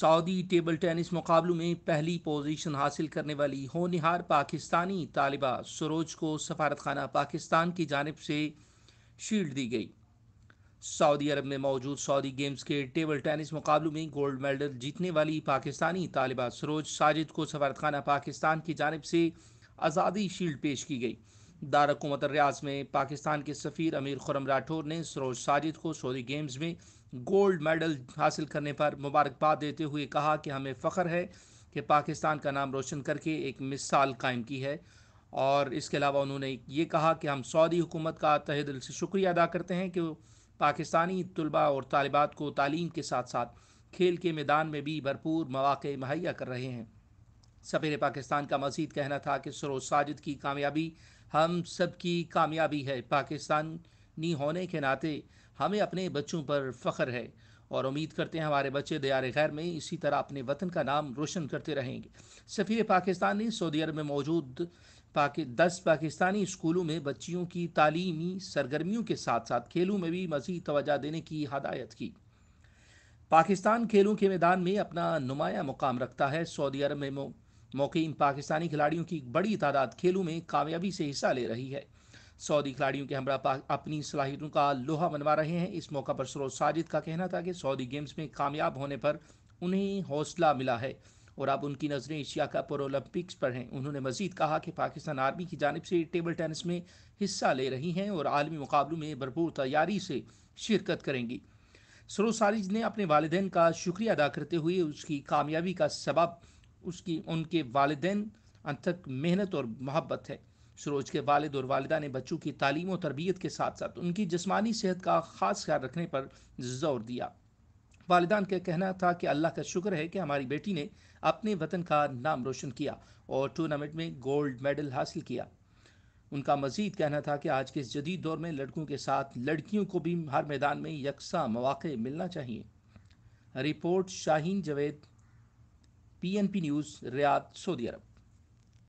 سعودی table tennis مقابلوں میں پہلی پوزیشن حاصل کرنے والی ہونہار پاکستانی طالبہ سروج کو سفارت خانہ پاکستان کی جانب سے شیلڈ دی گئی۔ سعودی عرب میں موجود سعودی گیمز کے ٹیبل ٹینس مقابلوں میں گولڈ میڈل جیتنے والی پاکستانی طالبہ سروج ساجد کو سفارت خانہ پاکستان کی جانب سے آزادی شیلڈ پیش کی گئی۔ دارالحکومت الریاض میں پاکستان کے سفیر امیر خرم راٹھور نے سروج ساجد کو سعودی گیمز میں گولڈ میڈل حاصل کرنے پر مبارکباد دیتے ہوئے کہا کہ ہمیں فخر ہے کہ پاکستان کا نام روشن کر کے ایک مثال قائم کی ہے، اور اس کے علاوہ انہوں نے یہ کہا کہ ہم سعودی حکومت کا تہہ دل سے شکریہ ادا کرتے ہیں کہ وہ پاکستانی طلباء اور طالبات کو تعلیم کے ساتھ ساتھ کھیل کے میدان میں بھی بھرپور مواقع مہیا کر رہے ہیں۔ سفیر پاکستان کا مزید کہنا تھا کہ سروج ساجد کی کامیابی ہم سب کی کامیابی ہے۔ پاکستانی ہونے کے ناطے ہمیں اپنے بچوں پر فخر ہے اور امید کرتے ہیں ہمارے بچے دیار غیر میں اسی طرح اپنے وطن کا نام روشن کرتے رہیں گے۔ سفیر پاکستان نے سعودی عرب میں موجود 10 پاکستانی اسکولوں میں بچیوں کی تعلیمی سرگرمیوں کے ساتھ ساتھ کھیلوں میں بھی مزید توجہ دینے کی ہدایت کی۔ پاکستان کھیلوں کے میدان میں اپنا نمایاں مقام رکھتا ہے۔ سعودی عرب میں مقیم پاکستانی کھلاڑیوں کی بڑی تعداد کھیلوں میں کامیابی سے حصہ لے رہی ہے۔ سعودی کھلاڑیوں کے ہمراہ اپنی صلاحیتوں کا لوہا منوا رہے ہیں۔ اس موقع پر سروج ساجد کا کہنا تھا کہ سعودی گیمز میں کامیاب ہونے پر انہیں حوصلہ ملا ہے اور اب ان کی نظریں ایشیا کپ اور اولمپکس پر ہیں۔ انہوں نے مزید کہا کہ پاکستان آرمی کی جانب سے ٹیبل ٹینس میں حصہ لے رہی ہیں اور عالمی مقابلوں میں بھرپور تیاری سے شرکت کریں گی۔ سروج ساجد نے اپنے والدین کا شکریہ ادا کرتے ہوئے اس کی کامیابی کا سبب ان کے والدین انتھک محنت اور محبت ہے۔ سروج کے والد اور والدہ نے بچوں کی تعلیم و تربیت کے ساتھ ساتھ ان کی جسمانی صحت کا خاص خیال رکھنے پر زور دیا۔ والدان کا کہنا تھا کہ اللہ کا شکر ہے کہ ہماری بیٹی نے اپنے وطن کا نام روشن کیا اور ٹورنامنٹ میں گولڈ میڈل حاصل کیا۔ ان کا مزید کہنا تھا کہ آج کے اس جدید دور میں لڑکوں کے ساتھ لڑکیوں کو بھی ہر میدان میں یکساں مواقع ملنا چاہیے۔ رپورٹ شاہین جاوید، PNP نیوز، ریاض، سعودی عرب۔